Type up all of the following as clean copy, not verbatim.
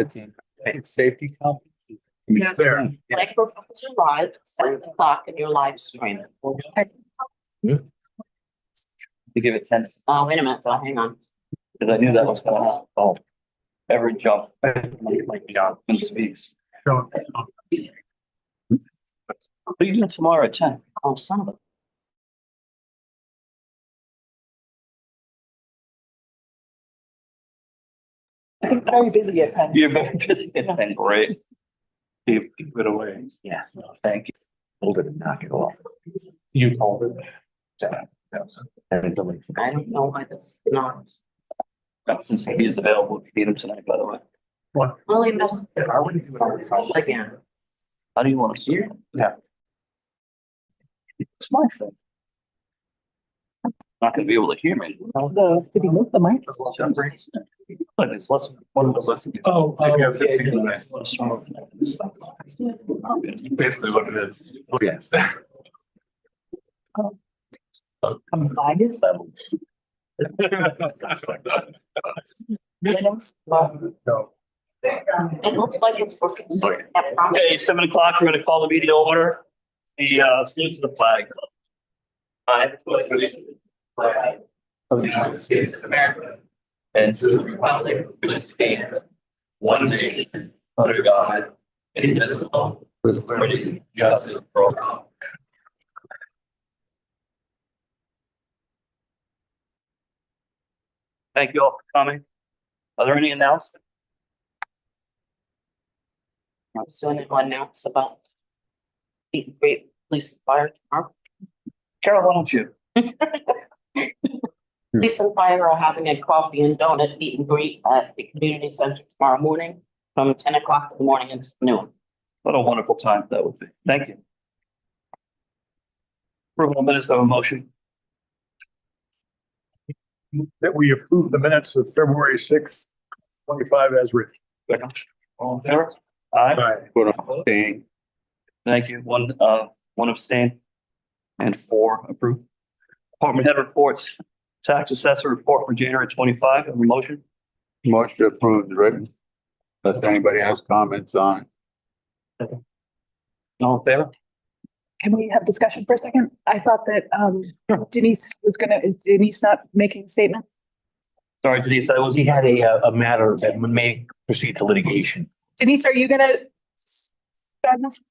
it's a safety conference. Yeah. Fair. Microphones are live, 7 o'clock in your live stream. To give it 10, Oh, wait a minute, though, hang on. because I knew that was gonna happen. Oh, every jump, like beyond, and speaks. What are you doing tomorrow at 10? Oh, son of a. I'm very busy at 10. You're very busy. It's been great. Keep it away. Yeah, thank you. Hold it and knock it off. You hold it. And delete. I don't know why this is not. Since he is available, if you need him tonight, by the way. Well, he must. Again. How do you want to hear? Yeah. It's my thing. Not gonna be able to hear me. Did he move the mic? But it's less, one of the less. Oh, I yeah, have 15 minutes. Basically what it is. Oh, yes. Combined minutes. No. It looks like it's working. Okay, 7 o'clock, we're gonna call the meeting to order. The salute to the flag. I. Of the United States of America. And to the republic which stands one nation under God, indivisible, with liberty and justice for all. Thank you all for coming. Are there any announcements? So anyone announce about the great police and fire tomorrow? Carol, why don't you? Police and fire are having a coffee and donut meet and greet at the community center tomorrow morning from 10 o'clock in the morning until noon. What a wonderful time that would be. Thank you. Approval of minutes of a motion. That we approve the minutes of February 6th, 25 as written. All in favor? Aye. Aye. Thank you. One abstain. And 4 approved. Department head reports, tax assessor report for January 25, have a motion. Motion approved, written. Unless anybody has comments on it. All in favor? Can we have discussion for a second? I thought that Denise was is Denise not making a statement? Sorry, Denise, I was. He had a matter that may proceed to litigation. Denise, are you gonna start this?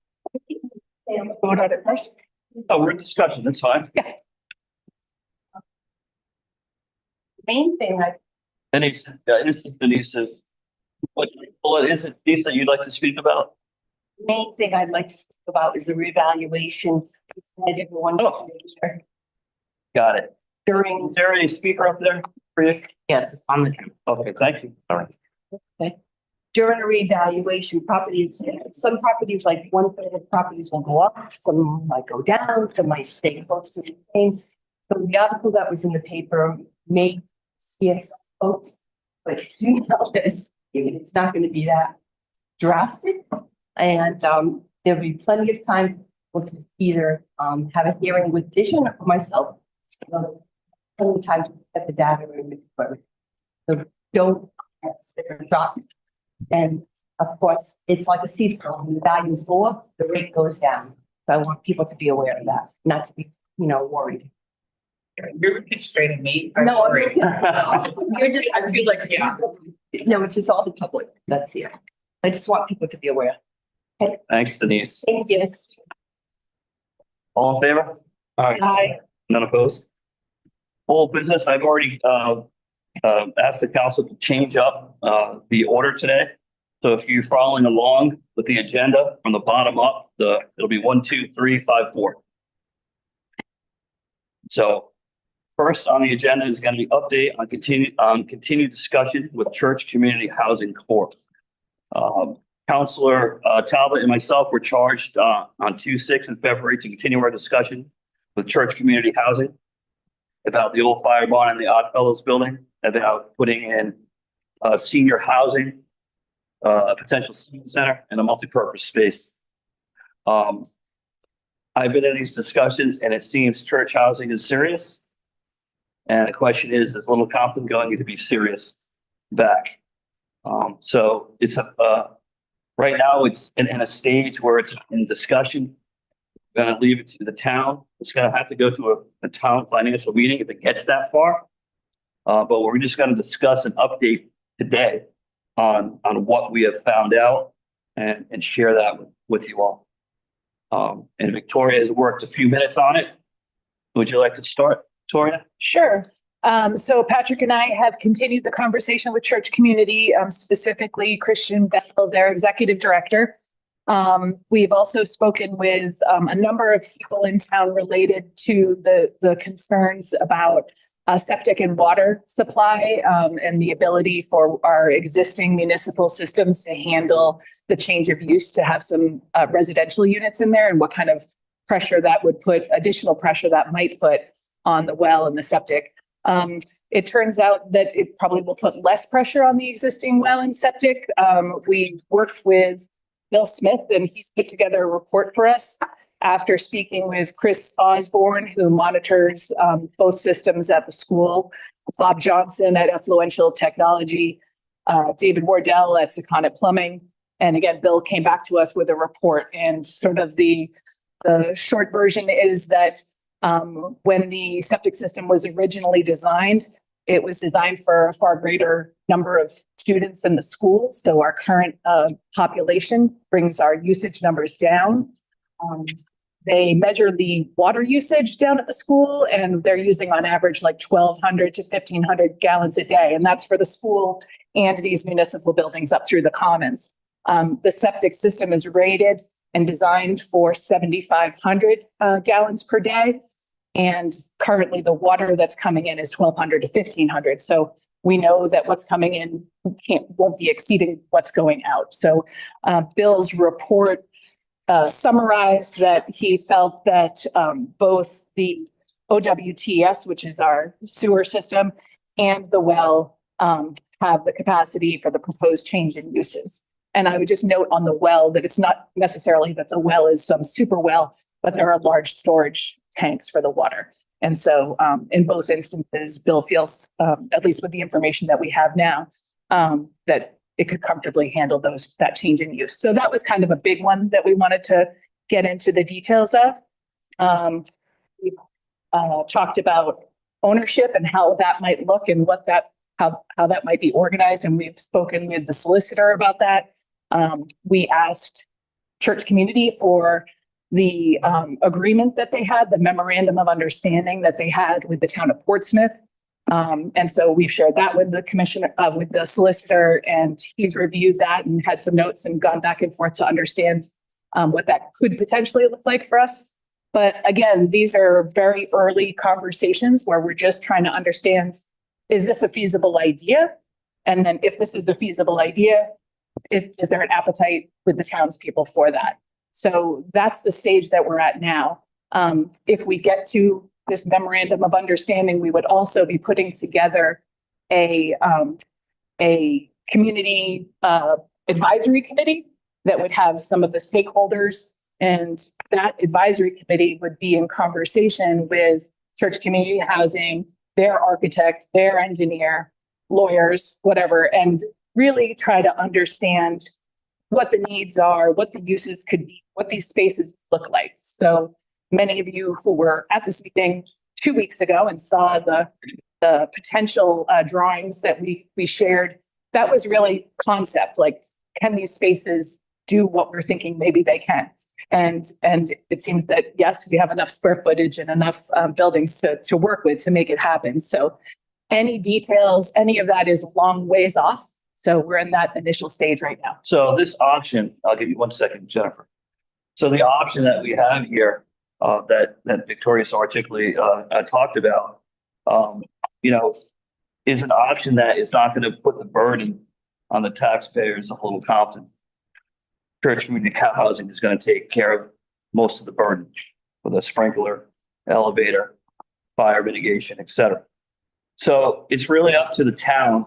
Vote on it first? Oh, we're in discussion, that's fine. Yeah. Main thing I Denise, this is Denise's. What is it, Denise, that you'd like to speak about? Main thing I'd like to speak about is the revaluation. Oh. Got it. During, Is there any speaker up there for you? Yes, on the camera. Okay, thank you. All right. during a revaluation, properties, some properties, like 1/3 of properties will go up, some might go down, some might stay close to the same. So the article that was in the paper made CS folks, but you know this, it's not going to be that drastic. And there'll be plenty of time for to either have a hearing with Vision or myself. So plenty of time to get the data in the report. So don't consider shots. And of course, it's like a seesaw. When the values go up, the rate goes down. So I want people to be aware of that, not to be, worried. You're constraining me. No, you're just, I feel like, yeah. No, it's just all the public that's here. I just want people to be aware. Thanks, Denise. Thank you. All in favor? Aye. None opposed? Full business, I've already asked the council to change up the order today. So if you're following along with the agenda from the bottom up, it'll be 1, 2, 3, 5, 4. So first on the agenda is going to be update on continued discussion with Church Community Housing Corp. Councilor Talbot and myself were charged on 2/6 in February to continue our discussion with Church Community Housing about the old fire barn and the Oddfellows building, about putting in senior housing, a potential senior center, and a multipurpose space. I've been in these discussions, and it seems church housing is serious. And the question is Little Compton going to be serious back? So it's right now it's in a stage where it's in discussion. Gonna leave it to the town. It's gonna have to go to a town financial meeting if it gets that far. But we're just gonna discuss an update today on what we have found out and share that with you all. And Victoria has worked a few minutes on it. Would you like to start, Victoria? Sure. So Patrick and I have continued the conversation with church community, specifically Christian Bethel, their executive director. We've also spoken with a number of people in town related to the concerns about septic and water supply and the ability for our existing municipal systems to handle the change of use to have some residential units in there and what kind of pressure that would put, additional pressure that might put on the well and the septic. It turns out that it probably will put less pressure on the existing well and septic. We worked with Bill Smith and he's put together a report for us after speaking with Chris Osborne, who monitors both systems at the school, Bob Johnson at Affluential Technology, David Wardell at Secondit Plumbing. And again, Bill came back to us with a report, and sort of the short version is that when the septic system was originally designed, it was designed for a far greater number of students in the school. So our current population brings our usage numbers down. They measure the water usage down at the school, and they're using on average like 1,200 to 1,500 gallons a day. And that's for the school and these municipal buildings up through the commons. The septic system is rated and designed for 7,500 gallons per day. And currently the water that's coming in is 1,200 to 1,500. So we know that what's coming in won't be exceeding what's going out. So Bill's report summarized that he felt that both the OWTS, which is our sewer system, and the well have the capacity for the proposed change in uses. And I would just note on the well that it's not necessarily that the well is some super well, but there are large storage tanks for the water. And so in both instances, Bill feels, at least with the information that we have now, that it could comfortably handle that change in use. So that was kind of a big one that we wanted to get into the details of. We talked about ownership and how that might look and how that might be organized. And we've spoken with the solicitor about that. We asked church community for the agreement that they had, the memorandum of understanding that they had with the town of Portsmouth. And so we've shared that with the commissioner, with the solicitor, and he's reviewed that and had some notes and gone back and forth to understand what that could potentially look like for us. But again, these are very early conversations where we're just trying to understand, is this a feasible idea? And then if this is a feasible idea, is there an appetite with the townspeople for that? So that's the stage that we're at now. If we get to this memorandum of understanding, we would also be putting together a community advisory committee that would have some of the stakeholders, and that advisory committee would be in conversation with church community housing, their architect, their engineer, lawyers, whatever, and really try to understand what the needs are, what the uses could be, what these spaces look like. So many of you who were at this meeting 2 weeks ago and saw the potential drawings that we shared, that was really concept, like, can these spaces do what we're thinking maybe they can? And it seems that, yes, we have enough square footage and enough buildings to work with to make it happen. So any details, any of that is a long ways off. So we're in that initial stage right now. So this option, I'll give you 1 second, Jennifer. So the option that we have here, that Victoria so articulately talked about, is an option that is not going to put the burden on the taxpayers of Little Compton. Church community housing is going to take care of most of the burden with a sprinkler, elevator, fire mitigation, etc. So it's really up to the town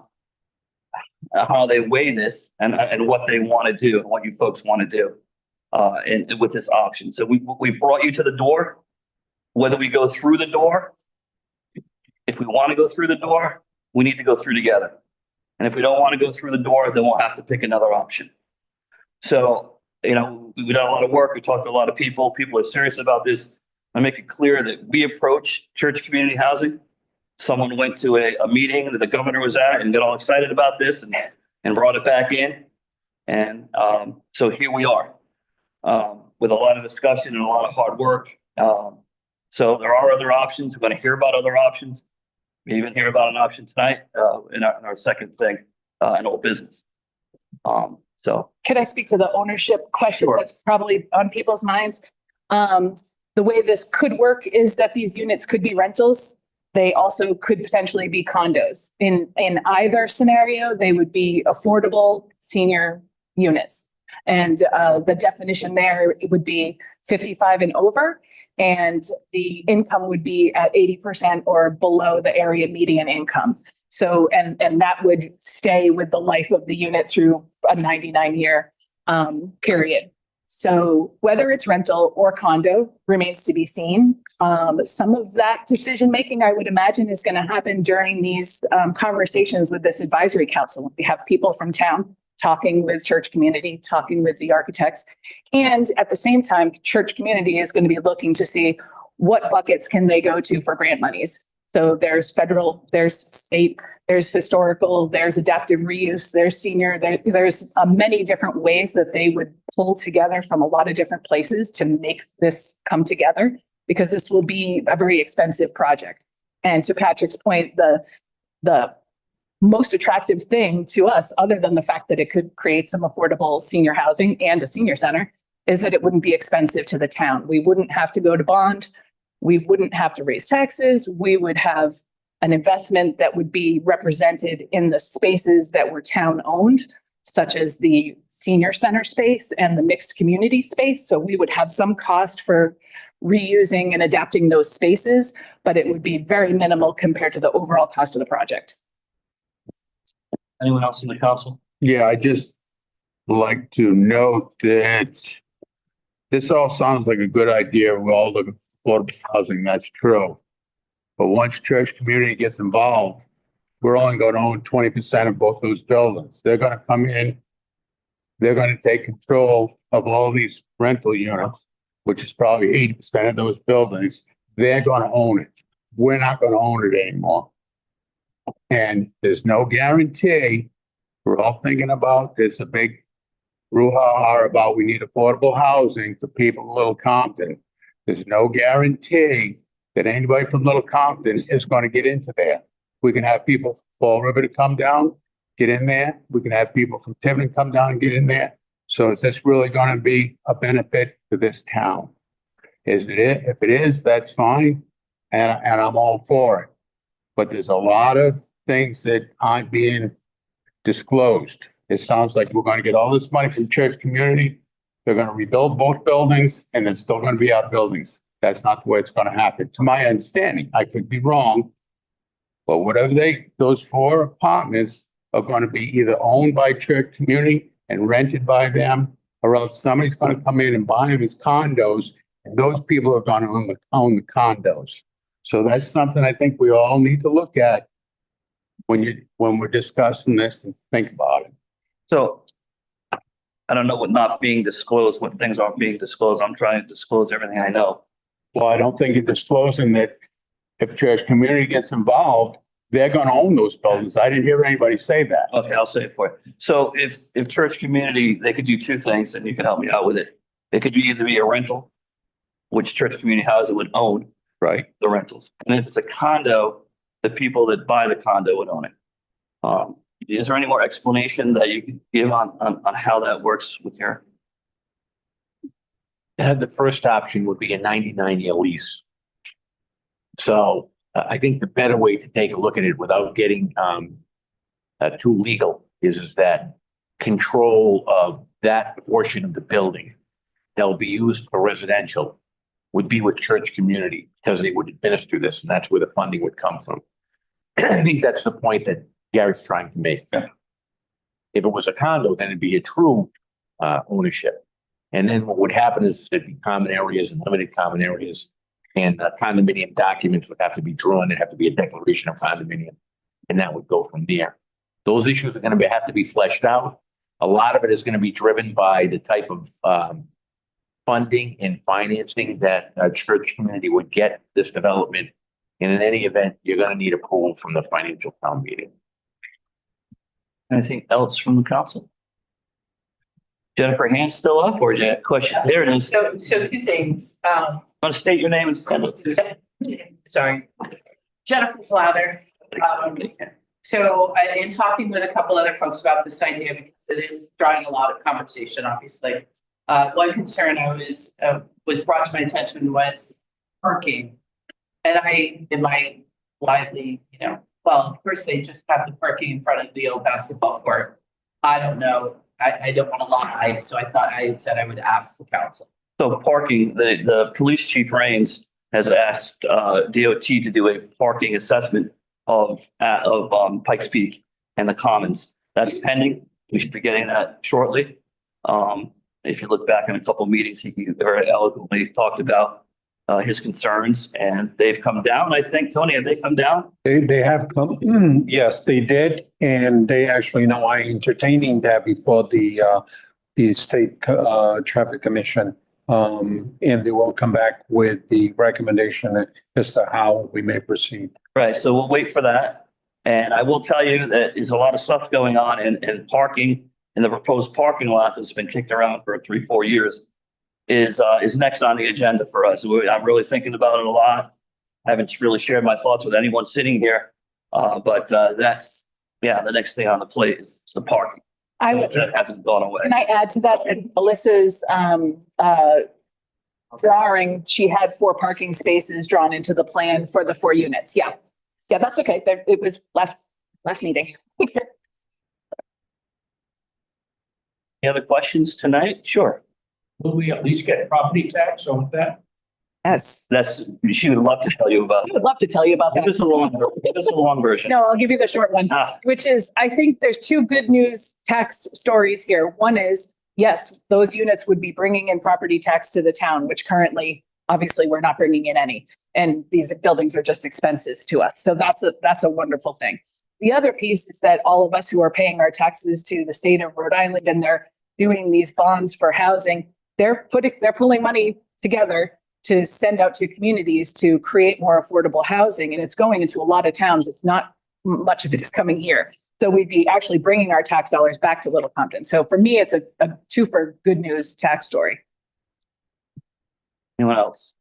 how they weigh this and what they want to do and what you folks want to do and with this option. So we brought you to the door. Whether we go through the door, if we want to go through the door, we need to go through together. And if we don't want to go through the door, then we'll have to pick another option. So, you know, we done a lot of work. We talked to a lot of people. People are serious about this. I make it clear that we approach church community housing. Someone went to a meeting that the governor was at and got all excited about this and brought it back in. And so here we are with a lot of discussion and a lot of hard work. So there are other options. We're going to hear about other options. We even hear about an option tonight in our second thing in old business. So Could I speak to the ownership question Sure. that's probably on people's minds? The way this could work is that these units could be rentals. They also could potentially be condos. In either scenario, they would be affordable senior units. And the definition there would be 55 and over, and the income would be at 80% or below the area median income. So, and that would stay with the life of the unit through a 99-year period. So whether it's rental or condo remains to be seen. Some of that decision-making, I would imagine, is going to happen during these conversations with this advisory council. We have people from town talking with church community, talking with the architects. And at the same time, church community is going to be looking to see what buckets can they go to for grant monies. So there's federal, there's state, there's historical, there's adaptive reuse, there's senior, there's many different ways that they would pull together from a lot of different places to make this come together, because this will be a very expensive project. And to Patrick's point, the most attractive thing to us, other than the fact that it could create some affordable senior housing and a senior center, is that it wouldn't be expensive to the town. We wouldn't have to go to bond. We wouldn't have to raise taxes. We would have an investment that would be represented in the spaces that were town owned, such as the senior center space and the mixed community space. So we would have some cost for reusing and adapting those spaces, but it would be very minimal compared to the overall cost of the project. anyone else in the council? Yeah, I just like to note that this all sounds like a good idea. We're all looking for affordable housing. That's true. But once church community gets involved, we're only going to own 20% of both those buildings. They're going to come in. They're going to take control of all these rental units, which is probably 80% of those buildings. They're going to own it. We're not going to own it anymore. And there's no guarantee. We're all thinking about, there's a big brouhaha about we need affordable housing for people in Little Compton. There's no guarantee that anybody from Little Compton is going to get into there. We can have people from Fall River to come down, get in there. We can have people from Tiverton come down and get in there. So is this really going to be a benefit to this town? If it is, that's fine. And I'm all for it. But there's a lot of things that aren't being disclosed. It sounds like we're going to get all this money from church community. They're going to rebuild both buildings and it's still going to be our buildings. That's not the way it's going to happen. To my understanding, I could be wrong. But whatever those 4 apartments are going to be either owned by church community and rented by them, or else somebody's going to come in and buy them as condos, and those people are going to own the condos. So that's something I think we all need to look at when we're discussing this and think about it. So I don't know what not being disclosed, what things aren't being disclosed. I'm trying to disclose everything I know. Well, I don't think you're disclosing that if church community gets involved, they're going to own those buildings. I didn't hear anybody say that. Okay, I'll say it for you. So if church community, they could do 2 things and you can help me out with it. It could either be a rental, which church community housing would own, Right. the rentals. And if it's a condo, the people that buy the condo would own it. Is there any more explanation that you could give on how that works with your? The first option would be a 99-year lease. So I think the better way to take a look at it without getting too legal is that control of that portion of the building that will be used for residential would be with church community, because they would administer this, and that's where the funding would come from. I think that's the point that Gary's trying to make. Yeah. If it was a condo, then it'd be a true ownership. And then what would happen is there'd be common areas and limited common areas, and condominium documents would have to be drawn. There'd have to be a declaration of condominium, and that would go from there. Those issues are going to have to be fleshed out. A lot of it is going to be driven by the type of funding and financing that a church community would get this development. And in any event, you're going to need approval from the financial town meeting. Anything else from the council? Jennifer, hand still up or is there a question? There it is. So two things. Want to state your name and stand up? Sorry. Jennifer Flather. So in talking with a couple other folks about this idea, because it is drawing a lot of conversation, obviously. One concern was brought to my attention was parking. And in my lively, well, of course, they just have the parking in front of the old basketball court. I don't know. I don't want to lie. So I said I would ask the council. So parking, the police chief Rains has asked DOT to do a parking assessment of Pikes Peak and the Commons. That's pending. We should be getting that shortly. If you look back in a couple of meetings, he very eloquently talked about his concerns, and they've come down. I think, Tony, have they come down? They have come, yes, they did, and they actually now are entertaining that before the state traffic commission. And they will come back with the recommendation as to how we may proceed. Right. So we'll wait for that. And I will tell you that there's a lot of stuff going on in parking in the proposed parking lot that's been kicked around for 3-4 years is next on the agenda for us. I'm really thinking about it a lot. I haven't really shared my thoughts with anyone sitting here. But that's, the next thing on the plate is the parking. That hasn't gone away. Can I add to that? Melissa's drawing, she had 4 parking spaces drawn into the plan for the 4 units. Yeah, that's okay. It was last meeting. Any other questions tonight? Sure. Will we at least get property tax on that? Yes, She would love to tell you about I would love to tell you about Give that. us a long version. No, I'll give you the short one, Ah. which is, I think there's 2 good news tax stories here. One is, yes, those units would be bringing in property tax to the town, which currently, obviously, we're not bringing in any. And these buildings are just expenses to us. So that's a wonderful thing. The other piece is that all of us who are paying our taxes to the state of Rhode Island and they're doing these bonds for housing, they're pulling money together to send out to communities to create more affordable housing. And it's going into a lot of towns. It's not much of it is coming here. So we'd be actually bringing our tax dollars back to Little Compton. So for me, it's a 2 for good news tax story. Anyone else?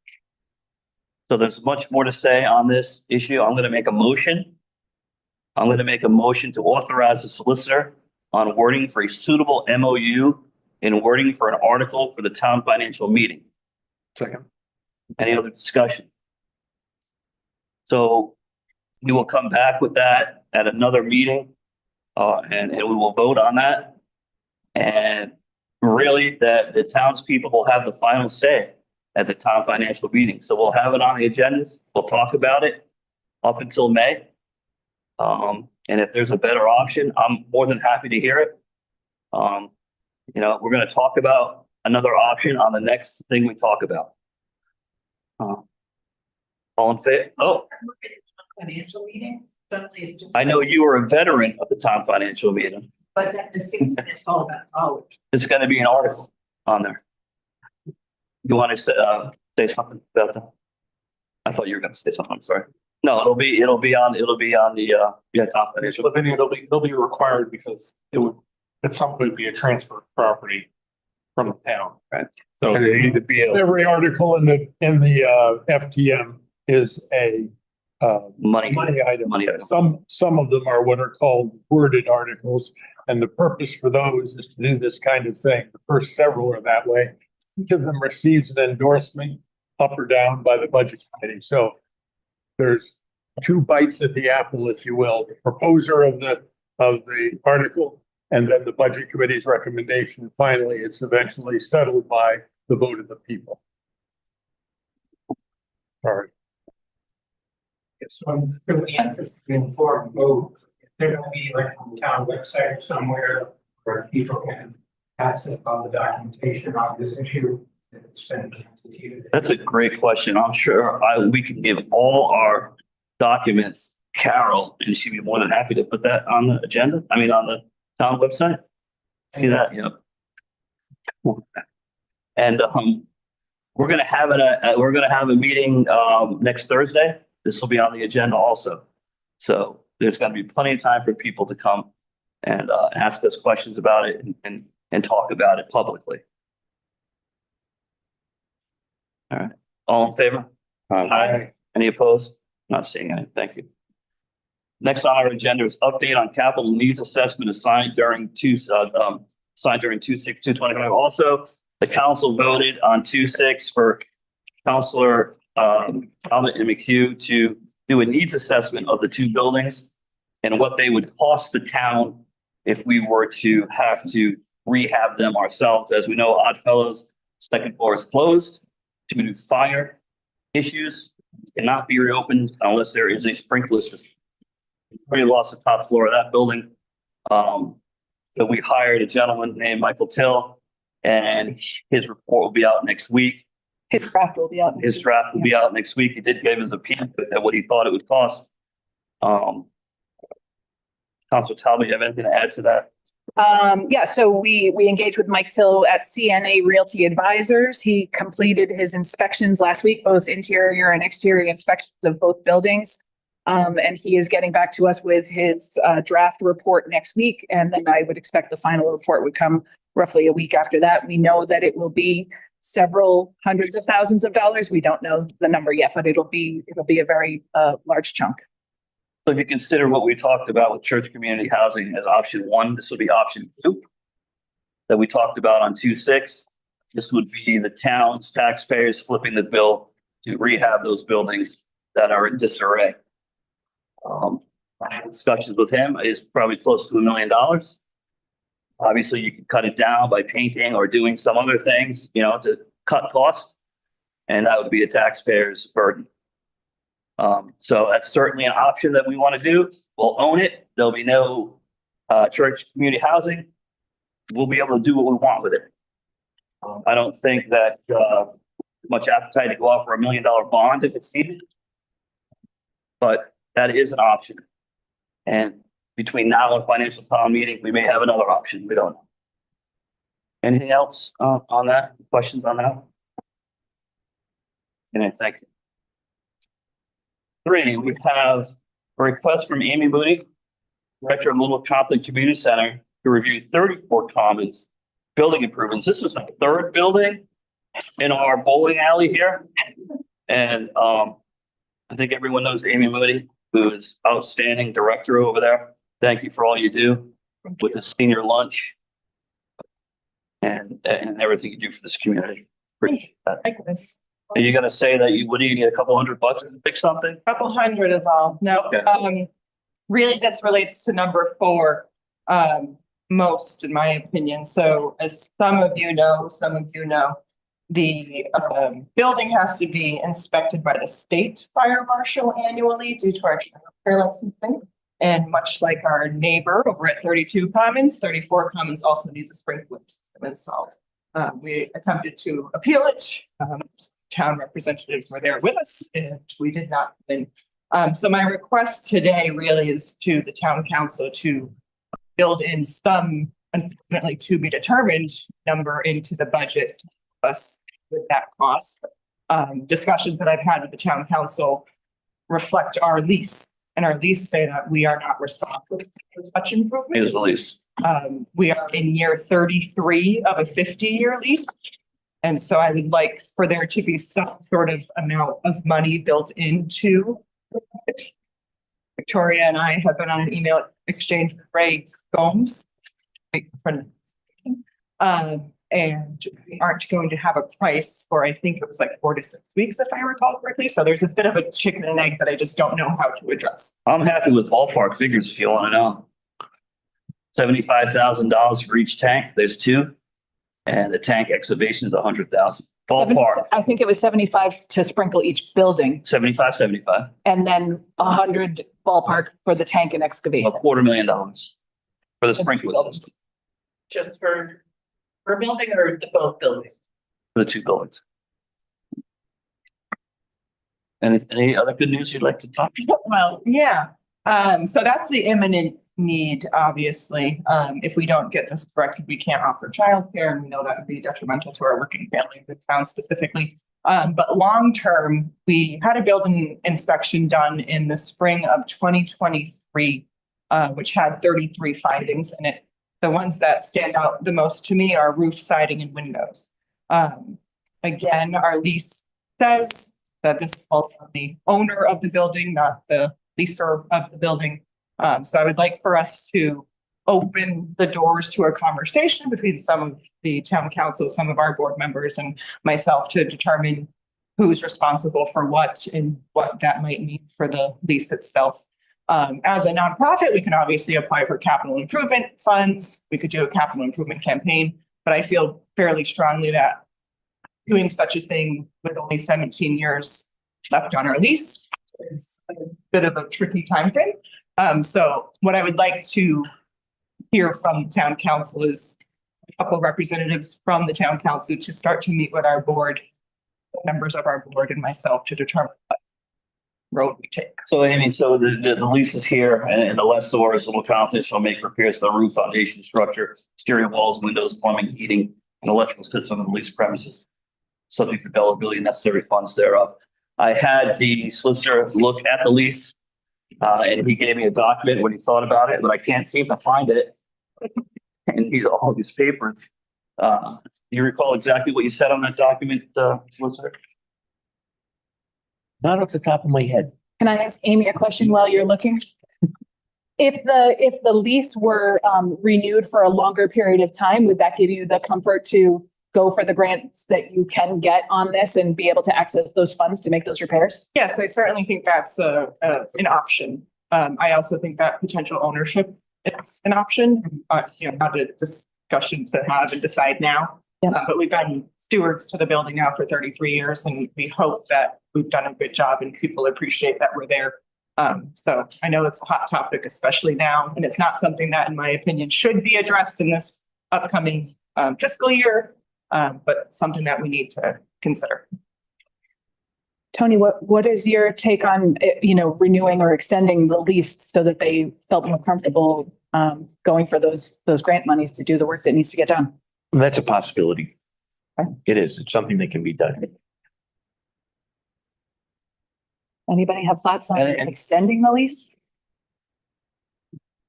So there's much more to say on this issue. I'm going to make a motion. I'm going to make a motion to authorize the solicitor on wording for a suitable MOU and wording for an article for the town financial meeting. Second. Any other discussion? So we will come back with that at another meeting, and we will vote on that. And really, the townspeople will have the final say at the town financial meeting. So we'll have it on the agendas. We'll talk about it up until May. And if there's a better option, I'm more than happy to hear it. We're going to talk about another option on the next thing we talk about. All in favor? Oh, Financial meeting, suddenly it's just. I know you were a veteran of the town financial meeting. But that just seems that it's all about college. It's going to be an article on there. You want to say something about that? I thought you were going to say something. I'm sorry. No, it'll be on the top financial. It'll be required because it would at some point be a transfer of property from the town. Right. So And it either be a- Every article in the FTM is a Money item. Money item. Some of them are what are called worded articles, and the purpose for those is to do this kind of thing. The first several are that way. Each of them receives an endorsement up or down by the budget committee. So there's 2 bites at the apple, if you will, the proposer of the article, and then the budget committee's recommendation. Finally, it's eventually settled by the vote of the people. Sorry. So I'm really interested in informed vote. There will be like on the town website or somewhere where people can access all the documentation on this issue. That's a great question. I'm sure we can give all our documents Carol, and she'd be more than happy to put that on the agenda, I mean, on the town website. See that, yep. And, we're gonna have a meeting, next Thursday. This will be on the agenda also. So there's gonna be plenty of time for people to come and, ask us questions about it and talk about it publicly. All right, all in favor? Aye. Any opposed? Not seeing any. Thank you. Next on our agenda is update on capital needs assessment assigned during 2/6/225. Also, the council voted on 2/6 for Counselor Talbot and McHugh to do a needs assessment of the two buildings and what they would cost the town if we were to have to rehab them ourselves. As we know, Oddfellows second floor is closed due to fire issues, cannot be reopened unless there is a sprinkler system. We lost the top floor of that building. So we hired a gentleman named Michael Till, and his report will be out next week. His draft will be out. His draft will be out next week. He did give his opinion at what he thought it would cost. Councilor Talbot, you have anything to add to that? Yeah, so we engaged with Mike Till at CNA Realty Advisors. He completed his inspections last week, both interior and exterior inspections of both buildings. And he is getting back to us with his draft report next week. And then I would expect the final report would come roughly a week after that. We know that it will be several hundreds of thousands of dollars. We don't know the number yet, but it'll be a very large chunk. So if you consider what we talked about with church community housing as option one, this would be option two that we talked about on 2/6. This would be the town's taxpayers flipping the bill to rehab those buildings that are in disarray. Discussions with him is probably close to $1 million. Obviously, you can cut it down by painting or doing some other things, to cut costs. And that would be a taxpayer's burden. So that's certainly an option that we want to do. We'll own it. There'll be no church community housing. We'll be able to do what we want with it. I don't think that much appetite to go out for $1 million bond if it's needed. But that is an option. And between now and financial town meeting, we may have another option. We don't know. Anything else on that? Questions on that? And thank you. 3, we have a request from Amy Mooney, Director of Little Compton Community Center, to review 34 Commons building improvements. This was the third building in our bowling alley here. And I think everyone knows Amy Mooney, who is outstanding director over there. Thank you for all you do with the senior lunch and everything you do for this community. Appreciate that. Are you gonna say that what do you need, a couple $100 to fix something? Couple hundred is all. No, Okay. really, this relates to number 4, most in my opinion. So as some of you know, the building has to be inspected by the state fire marshal annually due to our fire licensing. And much like our neighbor over at 32 Commons, 34 Commons also needs a sprinkler system installed. We attempted to appeal it. Town representatives were there with us and we did not win. So my request today really is to the town council to build in some, unfortunately to be determined, number into the budget to help us with that cost. Discussions that I've had with the town council reflect our lease, and our lease say that we are not responsible for such improvements. Here's the lease. We are in year 33 of a 50-year lease. And so I would like for there to be some sort of amount of money built into it. Victoria and I have been on an email exchange with Ray Gomes. And we aren't going to have a price for, I think it was like 4 to 6 weeks, if I recall correctly. So there's a bit of a chicken and egg that I just don't know how to address. I'm happy with ballpark figures if you want to know. $75,000 for each tank. There's 2. And the tank excavation is 100,000. Ballpark. I think it was 75 to sprinkle each building 75. and then 100 ballpark for the tank and excavation. $250,000 for the sprinkler system Just for a building or the both buildings? for the 2 buildings. Any other good news you'd like to talk about? Well, yeah. So that's the imminent need, obviously. If we don't get this corrected, we can't offer childcare, and we know that would be detrimental to our working family in the town specifically. But long-term, we had a building inspection done in the spring of 2023, which had 33 findings in it. The ones that stand out the most to me are roof siding and windows. Again, our lease says that this falls on the owner of the building, not the leaser of the building. So I would like for us to open the doors to a conversation between some of the town council, some of our board members and myself to determine who's responsible for what and what that might mean for the lease itself. As a nonprofit, we can obviously apply for capital improvement funds. We could do a capital improvement campaign, but I feel fairly strongly that doing such a thing with only 17 years left on our lease is a bit of a tricky time frame. So what I would like to hear from town council is a couple of representatives from the town council to start to meet with our board, members of our board and myself to determine what road we take. So Amy, so the lease is here and the lessor is Little Compton shall make repairs to the roof, foundation, structure, exterior walls, windows, plumbing, heating, and electrical systems on the leased premises, subject to availability and necessary funds thereof. I had the solicitor look at the lease, and he gave me a document when he thought about it, but I can't seem to find it. And need all these papers. Do you recall exactly what you said on that document, solicitor? Not off the top of my head. Can I ask Amy a question while you're looking? If the lease were renewed for a longer period of time, would that give you the comfort to go for the grants that you can get on this and be able to access those funds to make those repairs? Yes, I certainly think that's an option. I also think that potential ownership is an option. Not a discussion to have and decide now. Yeah. But we've been stewards to the building now for 33 years, and we hope that we've done a good job and people appreciate that we're there. So I know it's a hot topic, especially now, and it's not something that, in my opinion, should be addressed in this upcoming fiscal year, but something that we need to consider. Tony, what is your take on, renewing or extending the lease so that they felt more comfortable going for those grant monies to do the work that needs to get done? That's a possibility. Okay. It is. It's something that can be done. Anybody have thoughts on extending the lease?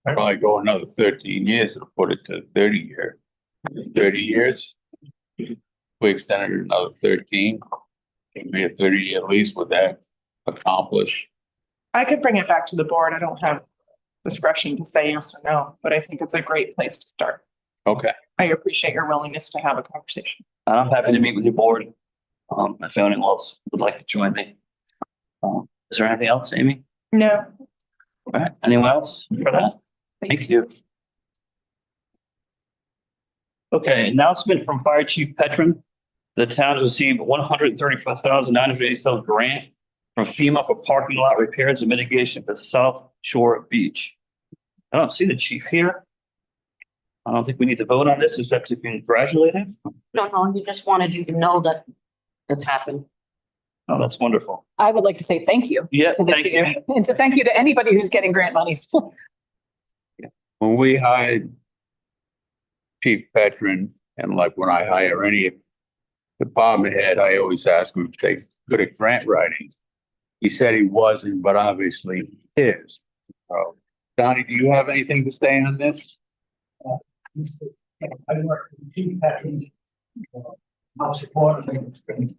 I'd probably go another 13 years and put it to 30 years. 30 years. We extended it another 13. Maybe a 30-year lease, would that accomplish? I could bring it back to the board. I don't have discretion to say yes or no, but I think it's a great place to start. Okay. I appreciate your willingness to have a conversation. I'm happy to meet with your board. If anyone else would like to join me. Is there anything else, Amy? No. All right, anyone else for that? Thank you. Okay, announcement from Fire Chief Petron. The town has received $134,987 grant from FEMA for parking lot repairs and mitigation for South Shore Beach. I don't see the chief here. I don't think we need to vote on this except to congratulate him. No, he just wanted you to know that it's happened. Oh, that's wonderful. I would like to say thank you. Yes, to the thank chief, you. and to thank you to anybody who's getting grant monies. When we hired Chief Petron, and like when I hire any department head, I always ask him if they're good at grant writing. He said he wasn't, but obviously he is. So, Donnie, do you have anything to say on this? I work with Chief Veterans. How supportive they've been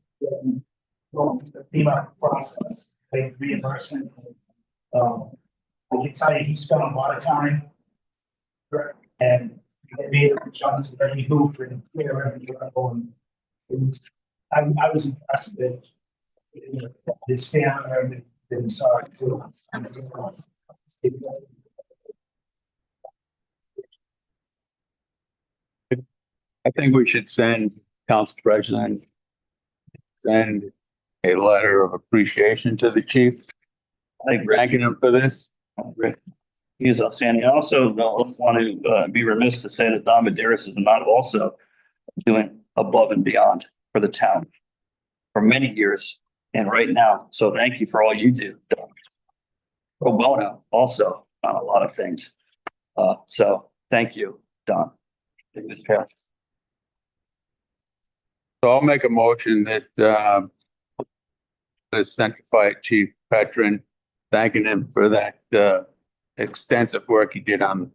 going through the FEMA process, the reimbursement. I can tell you, he spent a lot of time. And they made the jumps with every hoop and clear every level. And it was, I was impressed with his family and saw it too. I think we should send Council President, send a letter of appreciation to the chief. I agree. Thanking him for this. He is outstanding. I also want to be remiss to say that Don Medeiros is not also doing above and beyond for the town for many years and right now. So thank you for all you do. pro bono also on a lot of things. So thank you, Don. So I'll make a motion that, the Central Fire Chief Petron, thanking him for that, extensive work he did on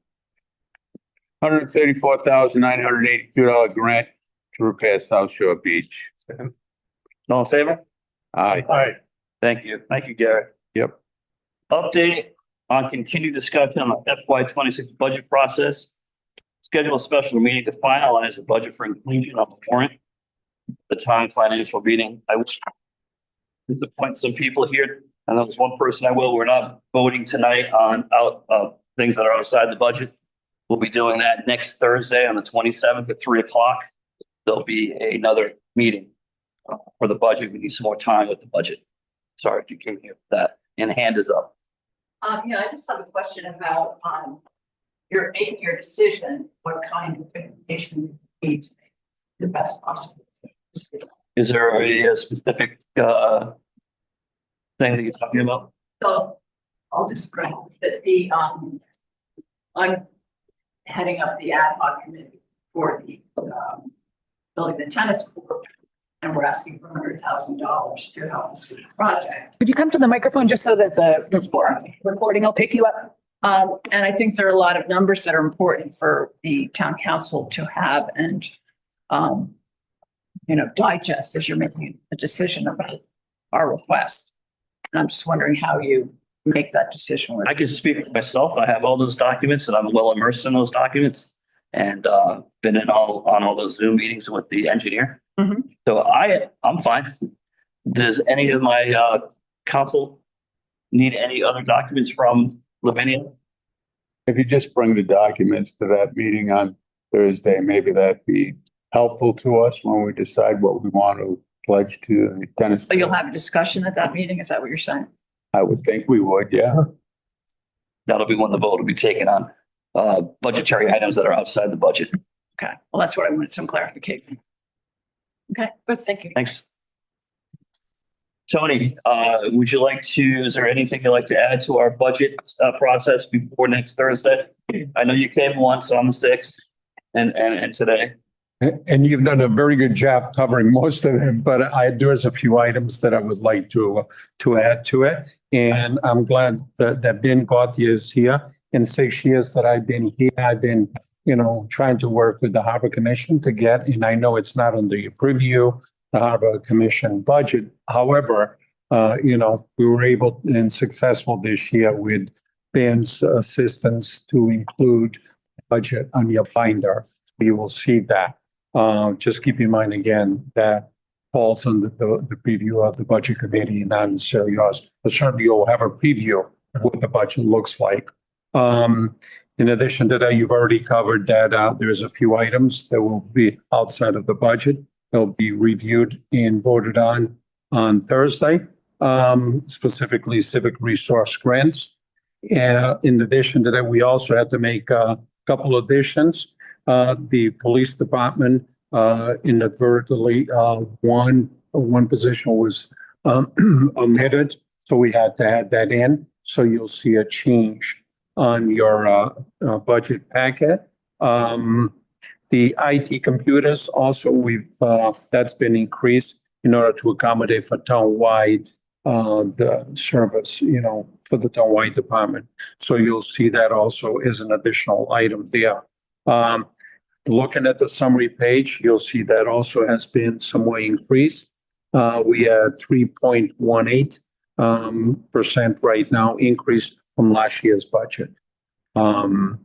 $134,982 grant to repair South Shore Beach. All in favor? Aye. Aye. Thank you. Thank you, Garrett. Yep. Update on continued discussion on the FY 26 budget process. Schedule a special meeting to finalize the budget for inclusion on the warrant. The town financial meeting. I will disappoint some people here. And there was one person I will. We're not voting tonight on things that are outside the budget. We'll be doing that next Thursday on the 27th at 3:00. There'll be another meeting for the budget. We need some more time with the budget. Sorry if you can't hear that. And hand is up. Yeah, I just have a question about, you're making your decision, what kind of information you need to make the best possible decision. Is there a specific thing that you're talking about? So I'll describe that I'm heading up the ad hoc committee for the, building the tennis court. And we're asking for $100,000 to help us with the project. Could you come to the microphone just so that the recording will pick you up? And I think there are a lot of numbers that are important for the town council to have and, digest as you're making a decision about our request. And I'm just wondering how you make that decision. I can speak for myself. I have all those documents and I'm well immersed in those documents and been on all those Zoom meetings with the engineer. Mhm. So I'm fine. Does any of my council need any other documents from Lavinia? If you just bring the documents to that meeting on Thursday, maybe that'd be helpful to us when we decide what we want to pledge to the tennis. So you'll have a discussion at that meeting? Is that what you're saying? I would think we would, yeah. That'll be when the vote will be taken on budgetary items that are outside the budget. Okay, well, that's what I wanted, some clarification. Okay, good, thank you. Thanks. Tony, would you like to, is there anything you'd like to add to our budget process before next Thursday? I know you came once on the 6th and today. And you've done a very good job covering most of it, but there's a few items that I would like to add to it. And I'm glad that Ben Gauthier is here. In 6 years that I've been here, I've been, trying to work with the Harbor Commission to get, and I know it's not under your preview, the Harbor Commission budget. However, we were able and successful this year with Ben's assistance to include budget on your binder. You will see that. Just keep in mind again that falls under the preview of the budget committee, not necessarily yours, but certainly you'll have a preview of what the budget looks like. In addition to that, you've already covered that there's a few items that will be outside of the budget. They'll be reviewed and voted on Thursday, specifically civic resource grants. In addition to that, we also had to make a couple additions. The police department inadvertently, one position was omitted, so we had to add that in. So you'll see a change on your budget packet. The IT computers also, that's been increased in order to accommodate for townwide the service, for the townwide department. So you'll see that also as an additional item there. Looking at the summary page, you'll see that also has been somewhat increased. We had 3.18% right now increase from last year's budget. In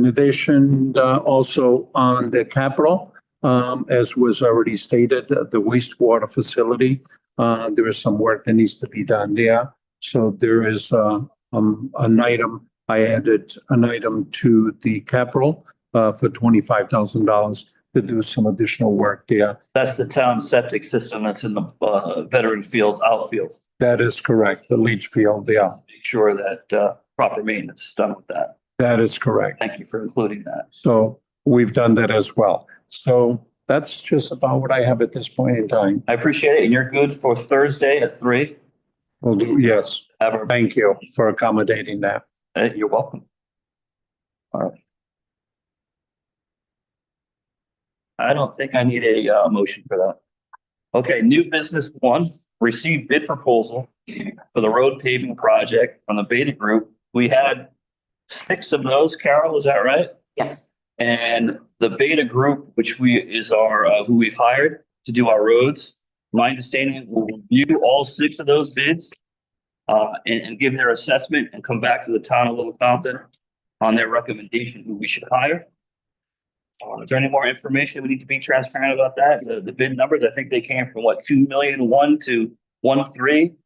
addition, also on the capital, as was already stated, the wastewater facility, there is some work that needs to be done there. So there is an item, I added an item to the capital for $25,000 to do some additional work there. That's the town septic system that's in the veteran fields outfield. That is correct, the leach field, yeah. Make sure that proper maintenance is done with that. That is correct. Thank you for including that. So we've done that as well. So that's just about what I have at this point in time. I appreciate it. And you're good for Thursday at 3. Will do, yes. Ever. Thank you for accommodating that. You're welcome. All right. I don't think I need a motion for that. Okay, new business one, receive bid proposal for the road paving project from the Beta Group. We had 6 of those, Carol, is that right? Yes. And the Beta Group, which is our, who we've hired to do our roads, my understanding will review all 6 of those bids and give their assessment and come back to the town of Little Compton on their recommendation who we should hire. Is there any more information we need to be transparent about that? The bid numbers, I think they came from what, 2,000,001 to 1,300,000.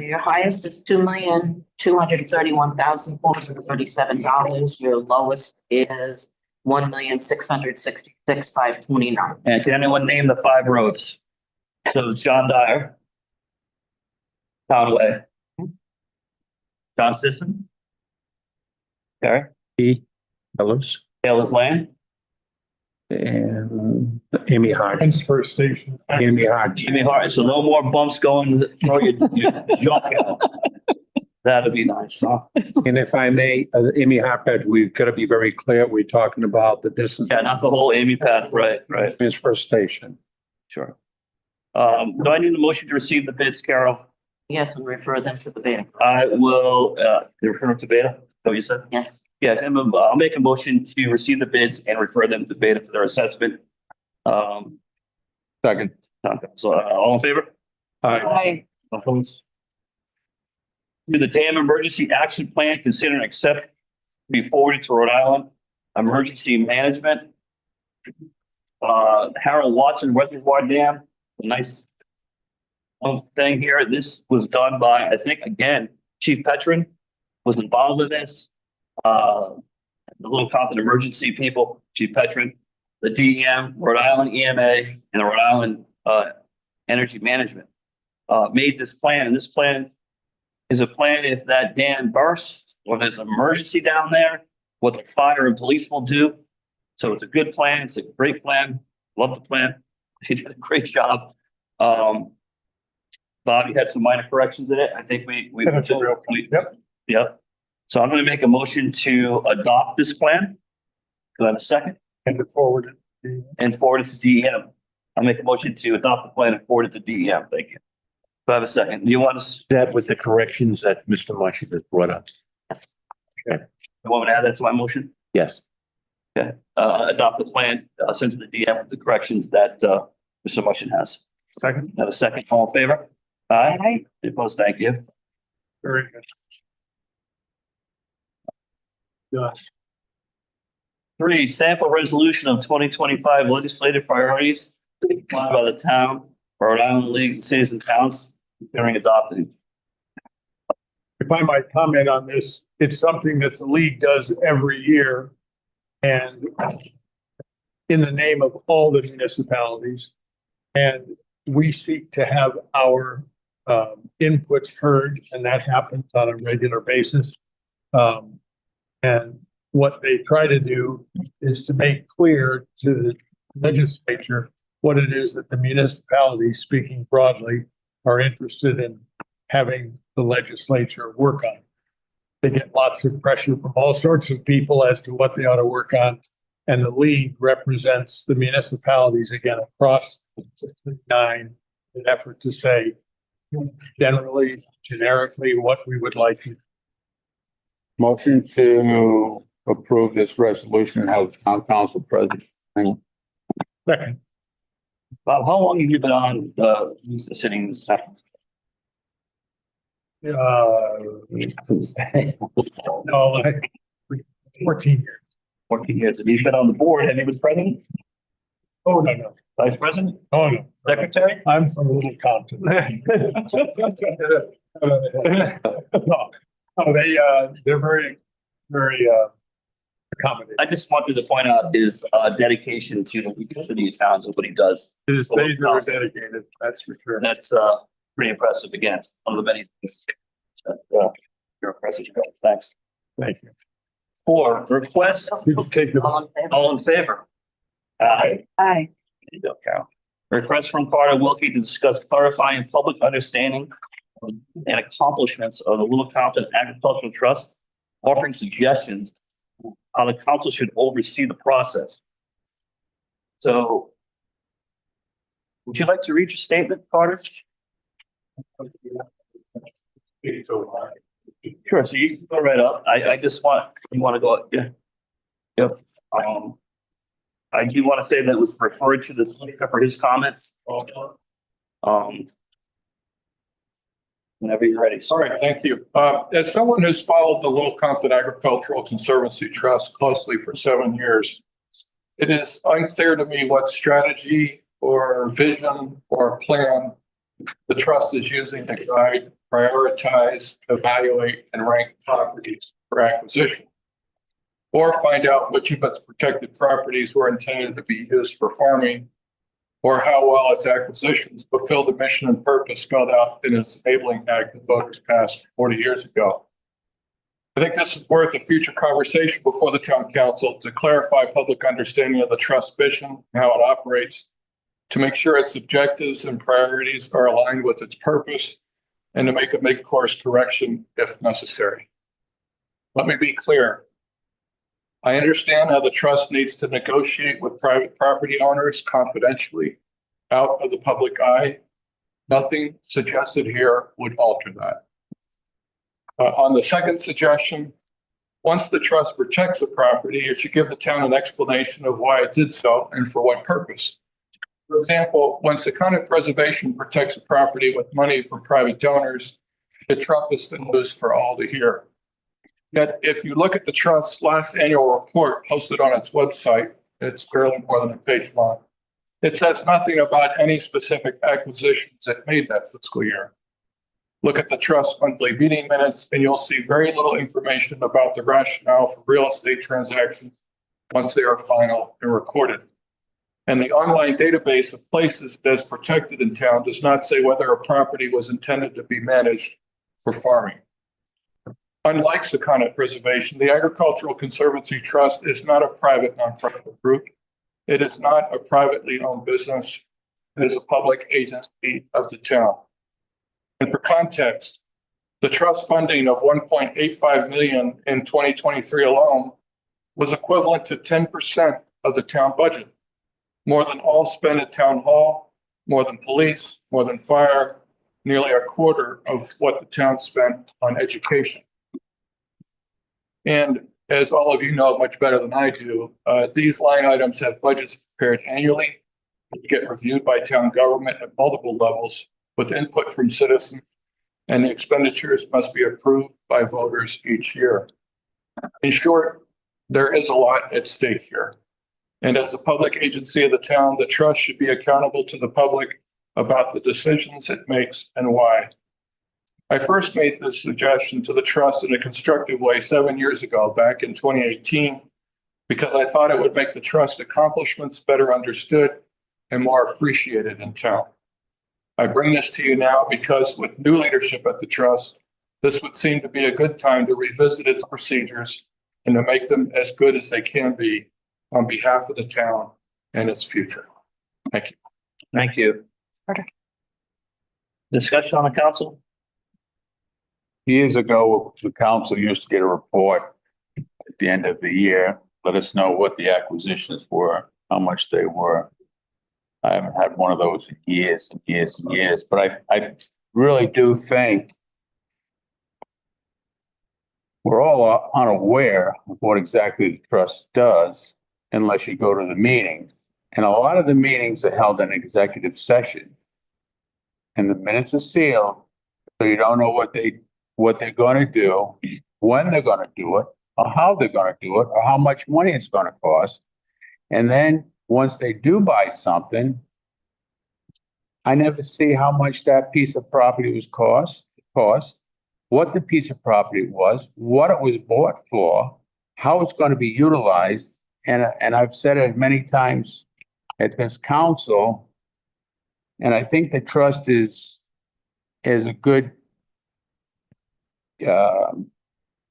Your highest is $2,231,437. Your lowest is $1,666,529. And can anyone name the 5 roads? So it's John Dyer, Conway, John Sisson, Gary, E. Ellis Taylor's Lane, and Amy Hart. Hence First Station. Amy Hart. Jimmy Hart. So no more bumps going, throw your junk out. That'd be nice, huh? And if I may, Amy Hart, we've got to be very clear. We're talking about that this is Yeah, not the whole Amy path, right, right, his first station. sure. Do I need a motion to receive the bids, Carol? Yes, and refer them to the bid. I will, refer them to Beta, is that what you said? Yes. Yeah, and I'll make a motion to receive the bids and refer them to Beta for their assessment. Second. So all in favor? Aye. Opposed? Do the dam emergency action plan, consider and accept, be forwarded to Rhode Island Emergency Management. Harold Watson Reservoir Dam, a nice thing here. This was done by, I think, again, Chief Petrin was involved with this. The Little Compton emergency people, Chief Petrin, the DEM, Rhode Island EMA, and the Rhode Island Energy Management made this plan. And this plan is a plan if that dam bursts or there's an emergency down there, what the fire and police will do. So it's a good plan. It's a great plan. Love the plan. He did a great job. Bobby had some minor corrections in it. I think we Yep. Yep. So I'm going to make a motion to adopt this plan. Do I have a second? And to forward it. And forward it to DEM. I'll make a motion to adopt the plan and forward it to DEM. Thank you. Do I have a second? Do you want to, That with the corrections that Mr. Mushy just brought up. Yes. you want me to add that to my motion? Yes. Adopt the plan, send to the DM with the corrections that Mr. Mushin has. Second. Have a second, all in favor? Aye. Aye. Opposed, thank you. Very good. Yeah. 3, sample resolution of 2025 legislative priorities applied by the town, Rhode Island League of Cities and Towns, during adopting. If I might comment on this, it's something that the league does every year. And in the name of all the municipalities. And we seek to have our inputs heard, and that happens on a regular basis. And what they try to do is to make clear to the legislature what it is that the municipalities, speaking broadly, are interested in having the legislature work on. They get lots of pressure from all sorts of people as to what they ought to work on. And the league represents the municipalities again across 9 in an effort to say generally, generically, what we would like to. Motion to approve this resolution and have the town council president. Second. Bob, how long have you been on sitting in this town? 14 years. 14 years. Have you been on the board? Have you been president? Oh, no. Vice president? Oh, no. Secretary? I'm from Little Compton. No, they're very, very accommodating. I just wanted to point out his dedication to the city of towns and what he does. It is they that are dedicated, that's for sure. That's pretty impressive. Again, one of the many things that you're impressive. Thanks. Thank you. 4, request. You can take the. All in favor? All in favor? Aye. Aye. There you go, Carol. Request from Carter Wilkie to discuss clarifying public understanding and accomplishments of the Little Compton Agricultural Trust, offering suggestions how the council should oversee the process. So would you like to read your statement, Carter? Sure, so you can go right up. I just want, you want to go, yeah. Yep. I do want to say that it was referred to the speaker for his comments. Whenever you're ready. All right, thank you. As someone who's followed the Little Compton Agricultural Conservancy Trust closely for 7 years, it is unclear to me what strategy or vision or plan the trust is using to guide, prioritize, evaluate, and rank properties for acquisition, or find out which of its protected properties were intended to be used for farming, or how well its acquisitions fulfill the mission and purpose spelled out in its enabling act the voters passed 40 years ago. I think this is worth a future conversation before the town council to clarify public understanding of the trust vision and how it operates, to make sure its objectives and priorities are aligned with its purpose, and to make course correction if necessary. Let me be clear. I understand how the trust needs to negotiate with private property owners confidentially out of the public eye. Nothing suggested here would alter that. On the second suggestion, once the trust protects the property, it should give the town an explanation of why it did so and for what purpose. For example, when Seconded Preservation protects a property with money from private donors, it trumpets the news for all to hear. Yet, if you look at the trust's last annual report posted on its website, it's barely more than a page long. It says nothing about any specific acquisitions it made that fiscal year. Look at the trust monthly meeting minutes, and you'll see very little information about the rationale for real estate transactions once they are final and recorded. And the online database of places that is protected in town does not say whether a property was intended to be managed for farming. Unlike Seconded Preservation, the Agricultural Conservancy Trust is not a private nonprofit group. It is not a privately owned business. It is a public agency of the town. And for context, the trust funding of $1.85 million in 2023 alone was equivalent to 10% of the town budget, more than all spent at town hall, more than police, more than fire, nearly a quarter of what the town spent on education. And as all of you know much better than I do, these line items have budgets prepared annually, get reviewed by town government at multiple levels with input from citizens, and the expenditures must be approved by voters each year. In short, there is a lot at stake here. And as a public agency of the town, the trust should be accountable to the public about the decisions it makes and why. I first made this suggestion to the trust in a constructive way 7 years ago, back in 2018, because I thought it would make the trust accomplishments better understood and more appreciated in town. I bring this to you now because with new leadership at the trust, this would seem to be a good time to revisit its procedures and to make them as good as they can be on behalf of the town and its future. Thank you. Thank you. Okay. Discussion on the council? Years ago, the council used to get a report at the end of the year, let us know what the acquisitions were, how much they were. I haven't had one of those in years and years and years, but I really do think we're all unaware of what exactly the trust does unless you go to the meetings. And a lot of the meetings are held in executive session. And the minutes are sealed, so you don't know what they're going to do, when they're going to do it, or how they're going to do it, or how much money it's going to cost. And then once they do buy something, I never see how much that piece of property was cost, what the piece of property was, what it was bought for, how it's going to be utilized. And I've said it many times at this council, and I think the trust is a good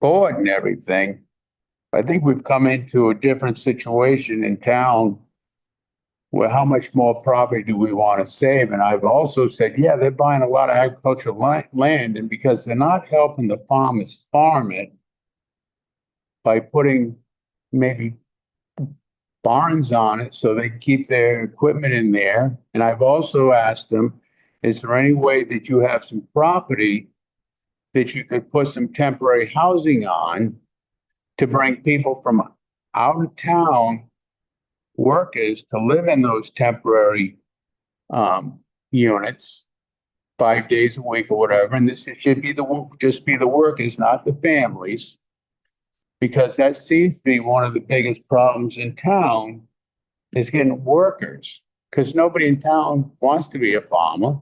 board and everything. I think we've come into a different situation in town well, how much more property do we want to save? And I've also said, yeah, they're buying a lot of agricultural land, and because they're not helping the farmers farm it by putting maybe barns on it so they keep their equipment in there. And I've also asked them, is there any way that you have some property that you could put some temporary housing on to bring people from out of town workers to live in those temporary units 5 days a week or whatever. And this should be just be the workers, not the families. Because that seems to be one of the biggest problems in town is getting workers. Because nobody in town wants to be a farmer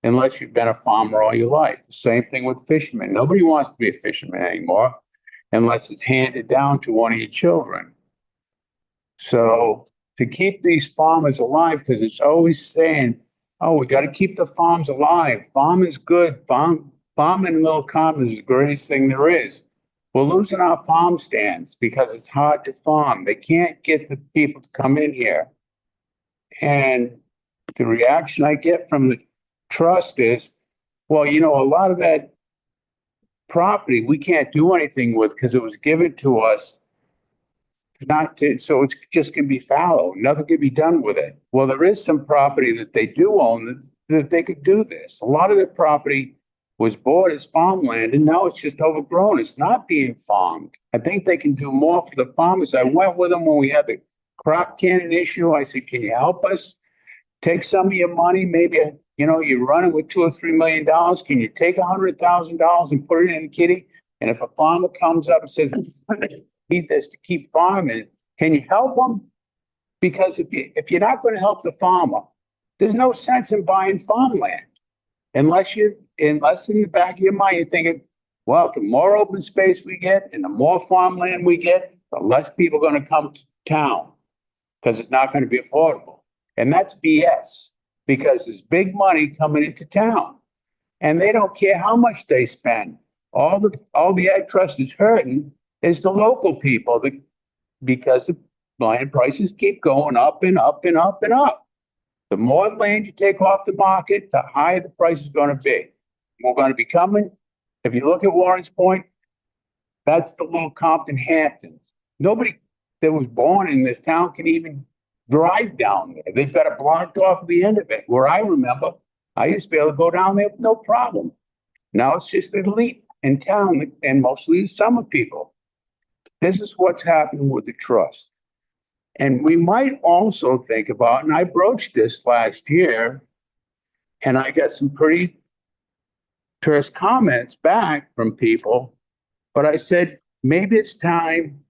unless you've been a farmer all your life. Same thing with fishermen. Nobody wants to be a fisherman anymore unless it's handed down to one of your children. So to keep these farmers alive, because it's always saying, oh, we got to keep the farms alive. Farm is good. Farming in Little Compton is the greatest thing there is. We're losing our farm stands because it's hard to farm. They can't get the people to come in here. And the reaction I get from the trust is, well, you know, a lot of that property we can't do anything with because it was given to us not to, so it just can be fallow. Nothing can be done with it. Well, there is some property that they do own that they could do this. A lot of the property was bought as farmland and now it's just overgrown. It's not being farmed. I think they can do more for the farmers. I went with them when we had the crop cannon issue. I said, can you help us take some of your money? Maybe, you know, you're running with $2 or $3 million. Can you take $100,000 and put it in a kitty? And if a farmer comes up and says, I need this to keep farming, can you help them? Because if you're not going to help the farmer, there's no sense in buying farmland. Unless in the back of your mind, you're thinking, well, the more open space we get and the more farmland we get, the less people are going to come to town because it's not going to be affordable. And that's BS because there's big money coming into town and they don't care how much they spend. All the ag trust is hurting is the local people because the land prices keep going up and up and up and up. The more land you take off the market, the higher the price is going to be. We're going to be coming. If you look at Warren's Point, that's the little Compton Hamptons. Nobody that was born in this town can even drive down there. They've got it blocked off at the end of it. Where I remember, I used to be able to go down there with no problem. Now it's just elite in town and mostly the summer people. This is what's happening with the trust. And we might also think about, and I broached this last year, and I got some pretty terse comments back from people, but I said, maybe it's time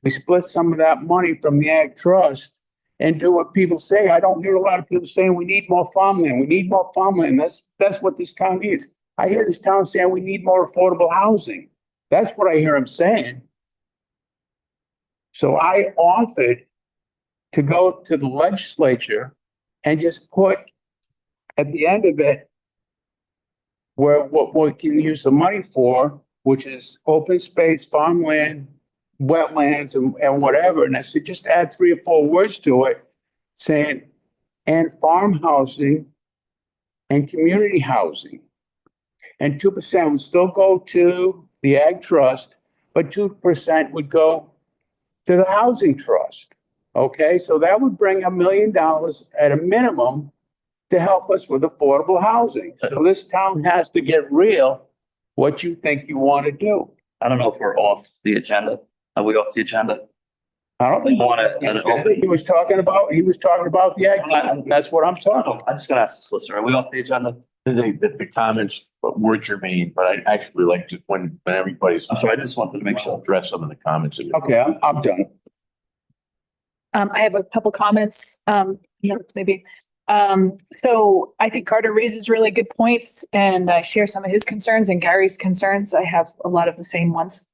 we split some of that money from the Ag Trust and do what people say. I don't hear a lot of people saying we need more farmland. We need more farmland. That's what this town needs. I hear this town saying we need more affordable housing. That's what I hear them saying. So I offered to go to the legislature and just put at the end of it where what we can use the money for, which is open space, farmland, wetlands, and whatever. And I said, just add 3 or 4 words to it saying, and farm housing and community housing. And 2% would still go to the Ag Trust, but 2% would go to the Housing Trust. Okay, so that would bring $1 million at a minimum to help us with affordable housing. So this town has to get real what you think you want to do. I don't know if we're off the agenda. Are we off the agenda? I don't think he was talking about the Ag Trust. That's what I'm talking about. I'm just gonna ask the solicitor. Are we off the agenda? The comments were germane, but I'd actually like to, when everybody's. I'm sorry, I just wanted to make sure. Address some of the comments. Okay, I'm done. I have a couple comments, maybe. So I think Carter raises really good points and I share some of his concerns and Gary's concerns. I have a lot of the same ones.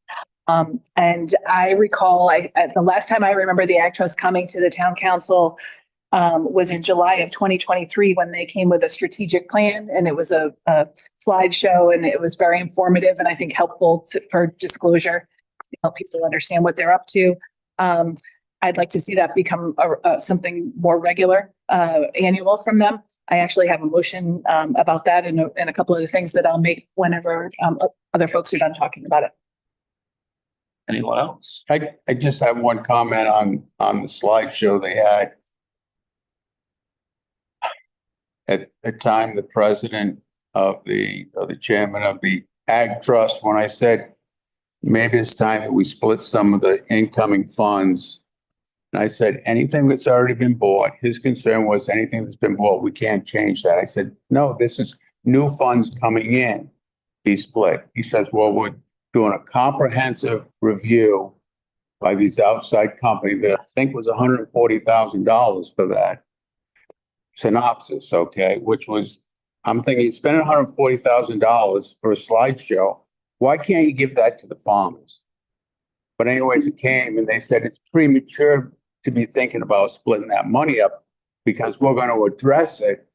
And I recall the last time I remember the Ag Trust coming to the town council was in July of 2023 when they came with a strategic plan and it was a slideshow and it was very informative and I think helpful for disclosure, to help people understand what they're up to. I'd like to see that become something more regular, annual from them. I actually have a motion about that and a couple of the things that I'll make whenever other folks are done talking about it. Anyone else? I just have one comment on the slideshow they had. At the time, the president of the chairman of the Ag Trust, when I said maybe it's time that we split some of the incoming funds. And I said, anything that's already been bought, his concern was anything that's been bought, we can't change that. I said, no, this is new funds coming in, be split. He says, well, we're doing a comprehensive review by these outside companies that I think was $140,000 for that synopsis, okay, which was, I'm thinking, you spent $140,000 for a slideshow. Why can't you give that to the farmers? But anyways, it came and they said it's premature to be thinking about splitting that money up because we're going to address it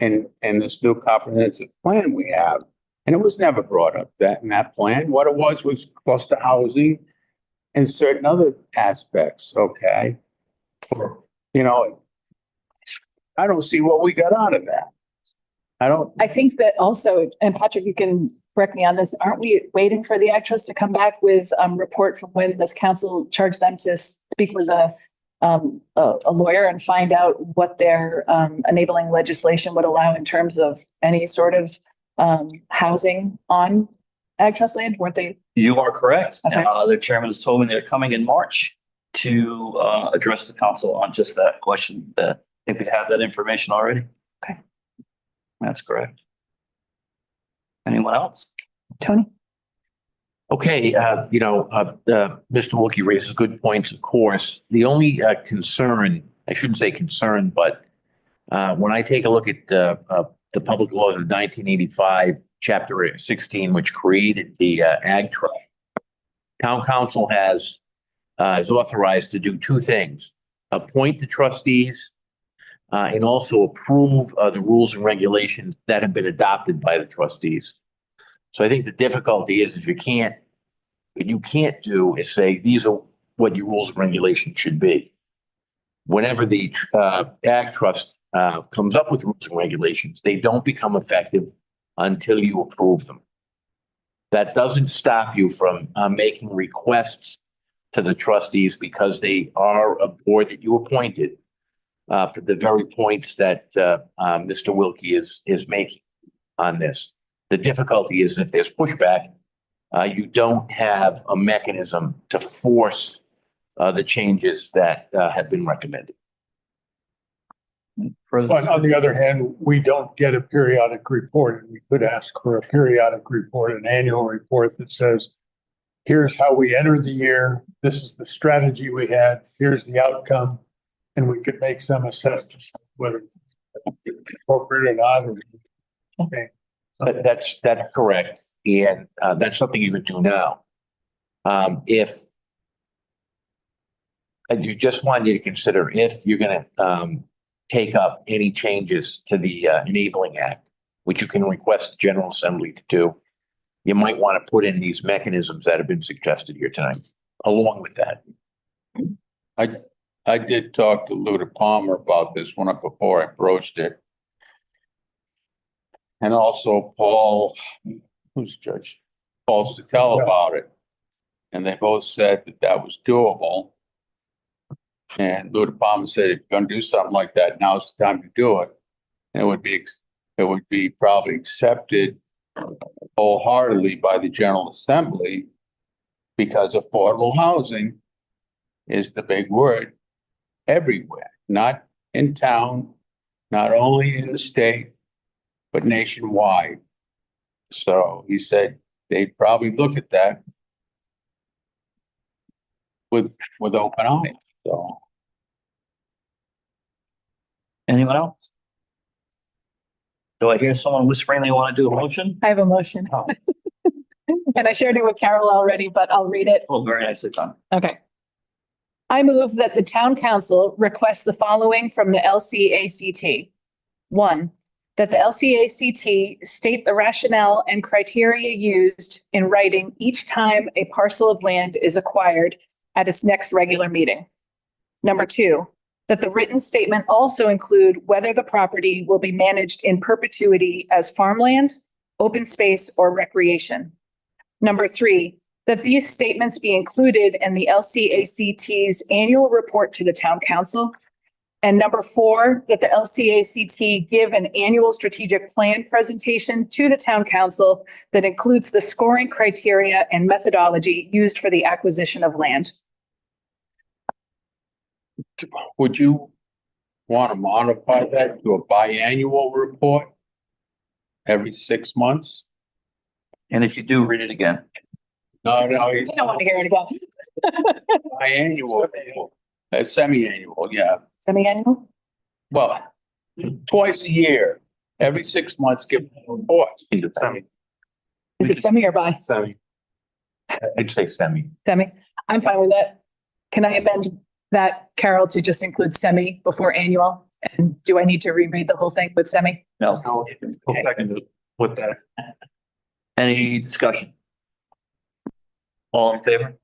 in this new comprehensive plan we have. And it was never brought up that in that plan. What it was cluster housing and certain other aspects, okay? You know, I don't see what we got out of that. I think that also, and Patrick, you can correct me on this, aren't we waiting for the Ag Trust to come back with report from when the council charged them to speak with a lawyer and find out what their enabling legislation would allow in terms of any sort of housing on Ag Trust land? Weren't they? You are correct. Okay. The chairman has told me they're coming in March to address the council on just that question. I think they have that information already. Okay. That's correct. Anyone else? Tony? Okay, Mr. Wilkie raises good points, of course. The only concern, I shouldn't say concern, but when I take a look at the public laws of 1985, Chapter 16, which created the Ag Trust, Town Council is authorized to do two things: appoint the trustees and also approve the rules and regulations that have been adopted by the trustees. So I think the difficulty is what you can't do is say, these are what your rules and regulations should be. Whenever the Ag Trust comes up with rules and regulations, they don't become effective until you approve them. That doesn't stop you from making requests to the trustees because they are a board that you appointed for the very points that Mr. Wilkie is making on this. The difficulty is if there's pushback, you don't have a mechanism to force the changes that have been recommended. But on the other hand, we don't get a periodic report. And we could ask for a periodic report, an annual report that says, here's how we entered the year. This is the strategy we had. Here's the outcome. And we could make some assessment whether it's appropriate or not. Okay. But that's correct. And that's something you could do now. If I just want you to consider if you're going to take up any changes to the Enabling Act, which you can request the General Assembly to do, you might want to put in these mechanisms that have been suggested here tonight, along with that. I did talk to Luda Palmer about this one up before I broached it. And also Paul, who's judge? Paul Sattel about it. And they both said that was doable. And Luda Palmer said, if you're going to do something like that, now's the time to do it. And it would be probably accepted wholeheartedly by the General Assembly because affordable housing is the big word everywhere, not in town, not only in the state, but nationwide. So he said they'd probably look at that with open eyes. So. Anyone else? Do I hear someone whispering they want to do a motion? I have a motion. And I shared it with Carol already, but I'll read it. Oh, very nicely done. Okay. I move that the town council request the following from the LCACT. 1, that the LCACT state the rationale and criteria used in writing each time a parcel of land is acquired at its next regular meeting. Number two, that the written statement also include whether the property will be managed in perpetuity as farmland, open space, or recreation. Number three, that these statements be included in the LCACT's annual report to the town council. And number four, that the LCACT give an annual strategic plan presentation to the town council that includes the scoring criteria and methodology used for the acquisition of land. Would you want to modify that to a biannual report? Every 6 months? And if you do, read it again. No, I don't want to hear it again. biannual, semi-annual, yeah. Semi-annual? Well, twice a year, every 6 months, give a report. Is it semi or bi? Semi. I'd say semi. Semi? I'm fine with that. Can I amend that, Carol, to just include semi before annual? And do I need to reread the whole thing with semi? No. Okay. Second with that. Any discussion? All in favor?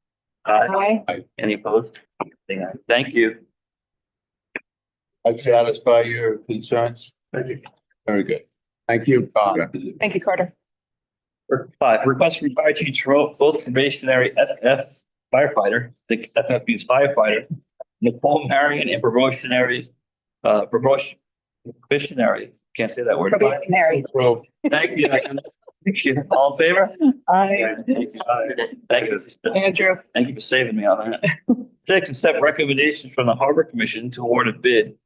Aye. Any opposed? Thank you. I satisfy your concerns? Thank you. Very good. Thank you, Connor. Thank you, Carter. 5, request from fire chief to vote probationary FF firefighter, the FF means firefighter, Nicole Marion, and probationary, probationary, can't say that word. Probationary. Thank you. Thank you. All in favor? Aye. Thank you. Andrew. Thank you for saving me on that. 6, accept recommendations from the Harbor Commission to award a bid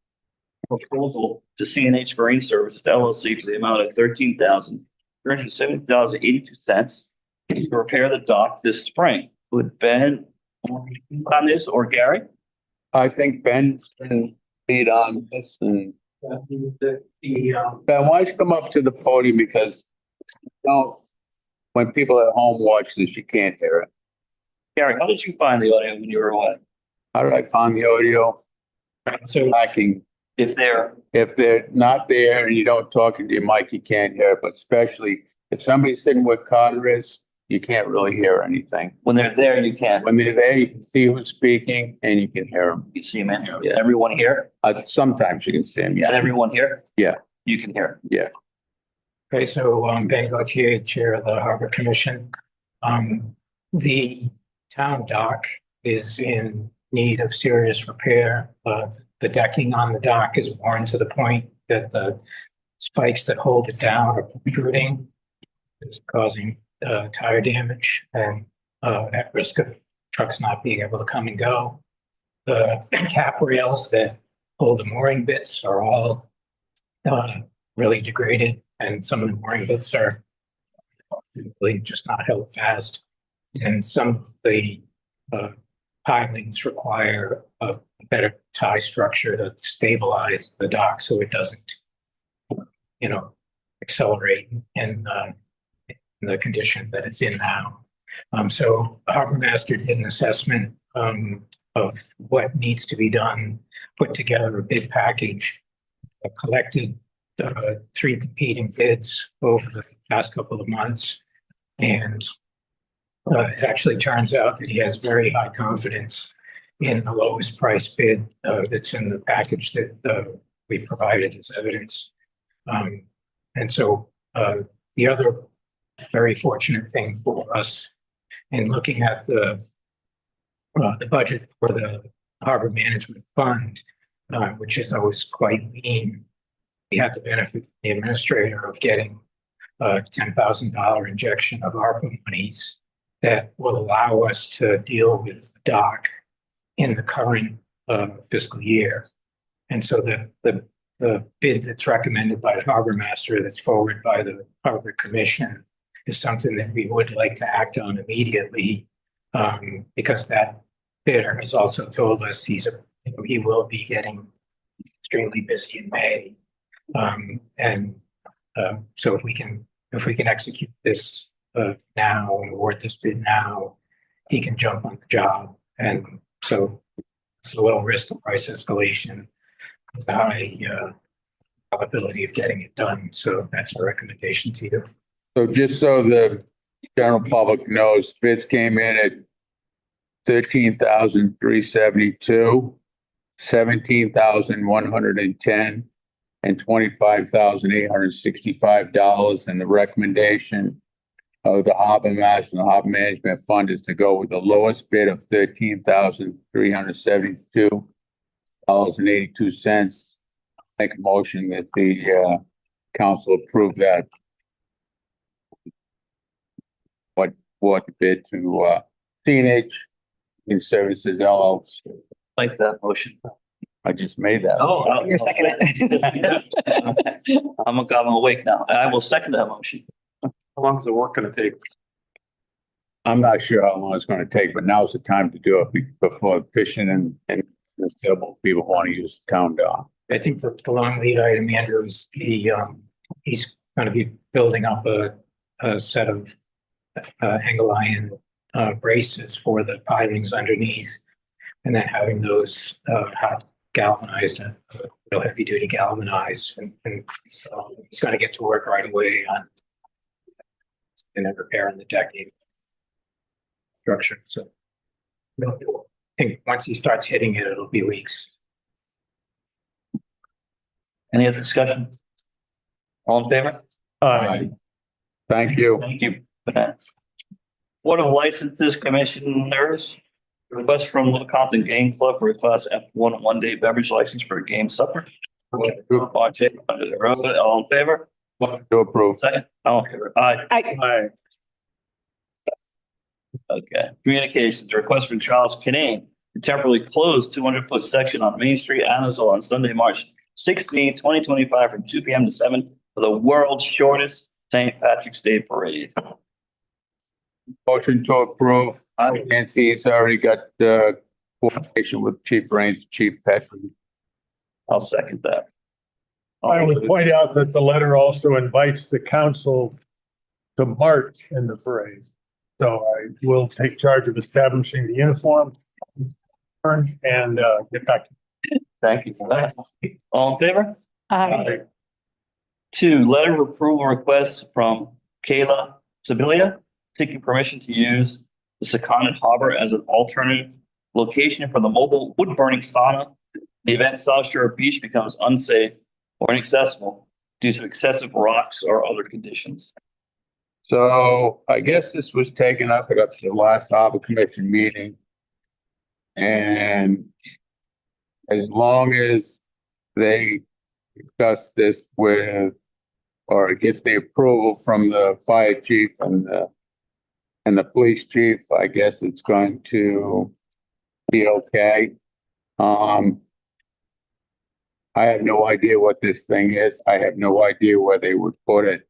proposal to CNH Marine Services LLC for the amount of $13,370.82 to repair the dock this spring. Would Ben on this or Gary? I think Ben's been lead on this and Ben, why don't you come up to the podium because when people at home watch this, you can't hear it. Gary, how did you find the audio when you were away? How did I find the audio? So Lacking. if they're, If they're not there and you don't talk into your mic, you can't hear it, but especially if somebody's sitting where Carter is, you can't really hear anything. when they're there, you can. When they're there, you can see who's speaking and you can hear them. You see them in. Yeah. Everyone here? Sometimes you can see them, And yeah. everyone here? Yeah. You can hear. Okay, so Ben Gauthier, Chair of the Harbor Commission. The town dock is in need of serious repair. The decking on the dock is worn to the point that the spikes that hold it down are protruding. It's causing tire damage and at risk of trucks not being able to come and go. The cap rails that hold the mooring bits are all really degraded, and some of the mooring bits are really just not held fast. And some of the pilings require a better tie structure to stabilize the dock so it doesn't, accelerate in the condition that it's in now. So the harbor master did an assessment of what needs to be done, put together a bid package, collected 3 competing bids over the past couple of months. And it actually turns out that he has very high confidence in the lowest price bid that's in the package that we provided as evidence. And so the other very fortunate thing for us in looking at the budget for the Harbor Management Fund, which is always quite lean, we had the benefit, the administrator, of getting a $10,000 injection of ARPA monies that will allow us to deal with the dock in the current fiscal year. And so the bid that's recommended by the harbor master, that's forwarded by the Harbor Commission, is something that we would like to act on immediately, because that bidder has also told us he will be getting extremely busy in May. So if we can execute this now and award this bid now, he can jump on the job. And so it's a low risk of price escalation, with a high probability of getting it done. So that's our recommendation to you. So just so the general public knows, bids came in at $13,372. $17,110 and $25,865. And the recommendation of the Harbor Master and the Harbor Management Fund is to go with the lowest bid of $13,372.82. Make a motion that the council approve that. What bid to CNH in Services LLC. Like that motion. I just made that. Oh. You're second it. I'm awake now. I will second that motion. How long is the work gonna take? I'm not sure how long it's gonna take, but now's the time to do it before fishing and the several people want to use the town dock. I think the long lead item, Andrew, is he's gonna be building up a set of angle iron braces for the pilings underneath. And then having those hot galvanized, real heavy duty galvanized, and so he's gonna get to work right away on and then repairing the decking structure. So I think once he starts hitting it, it'll be weeks. Any other discussion? All in favor? Thank you. Thank you for that. Board of Licenses Commissioners, request from Little Compton Game Club for a class F1 one-day beverage license for a game supper. All in favor? To approve. Second, all in favor? Aye. Aye. Okay. Communications, request from Charles Canane to temporarily close 200-foot section on Main Street, Annisville on Sunday, March 16, 2025 from 2 p.m. to 7 for the world's shortest St. Patrick's Day Parade. Motion to approve. Nancy's already got coordination with Chief Rains, Chief Patrick. I'll second that. I would point out that the letter also invites the council to march in the parade. So I will take charge of establishing the uniform and get back. Thank you for that. All in favor? Aye. 2, letter of approval request from Kayla Sibilia, seeking permission to use the Secundit Harbor as an alternative location for the mobile wood burning sauna. The event South Shore Beach becomes unsafe or inaccessible due to excessive rocks or other conditions. So I guess this was taken up at the last Harbor Commission meeting. And as long as they discuss this with, or get the approval from the fire chief and the police chief, I guess it's going to be okay. I have no idea what this thing is. I have no idea where they would put it.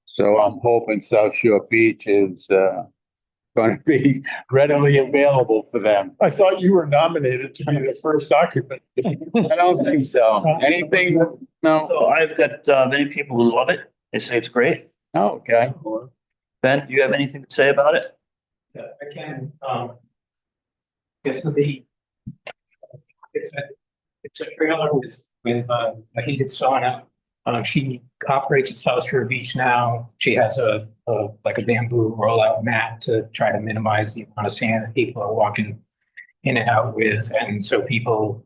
So I'm hoping South Shore Beach is going to be readily available for them. I thought you were nominated to be the first occupant. I don't think so. Anything? No. So I've got many people who love it. They say it's great. Oh, okay. Ben, do you have anything to say about it? Yeah, I can, it's the, it's a trailer with a heated sauna. She operates at South Shore Beach now. She has a like a bamboo rollout mat to try to minimize the amount of sand that people are walking in and out with. And so people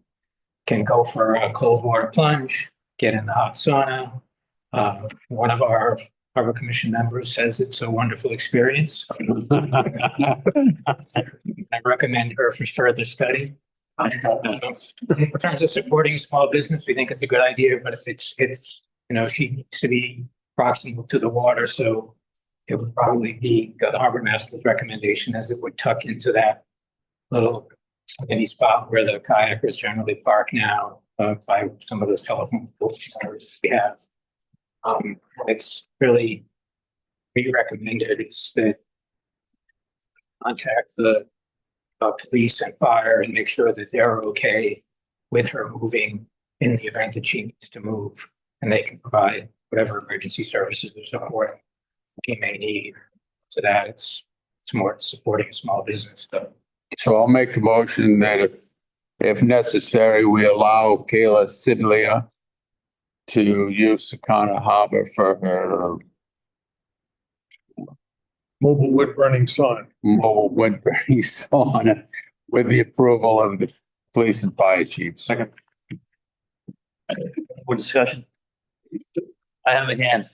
can go for a cold water plunge, get in the hot sauna. One of our Harbor Commission members says it's a wonderful experience. I recommend her for further study. In terms of supporting small business, we think it's a good idea, but it's she needs to be proximal to the water, so it would probably be the harbor master's recommendation as it would tuck into that little any spot where the kayakers generally park now by some of those telephone poles we have. It's really we recommended is that contact the police and fire and make sure that they're okay with her moving in the event that she needs to move, and they can provide whatever emergency services or support she may need. So that it's more supporting a small business. So I'll make a motion that if necessary, we allow Kayla Sibilia to use Secundit Harbor for her Mobile wood burning sauna. mobile wood burning sauna with the approval of the police and fire chiefs. Second. For discussion. I have a hand.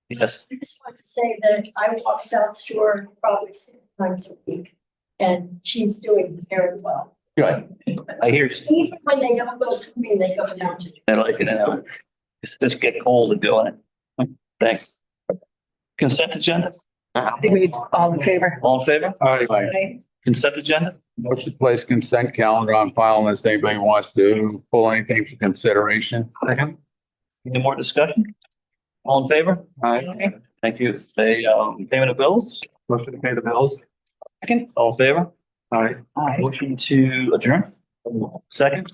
Yes. I just want to say that I walk South Shore probably 6 times a week, and she's doing very well. Good. I hear, Even when they don't go swimming, they go down to. I like it. It's just get cold to do it. Thanks. Consent agenda? I think we all in favor. All in favor? Aye. Consent agenda? Motion to place consent calendar on file unless anybody wants to pull anything for consideration. Second. Any more discussion? All in favor? Aye. Thank you. Say, payment of bills? Motion to pay the bills. Second. All in favor? Aye. Aye. Motion to adjourn? Second.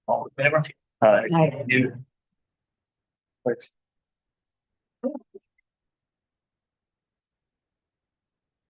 All in favor? Aye. Aye. Thank you.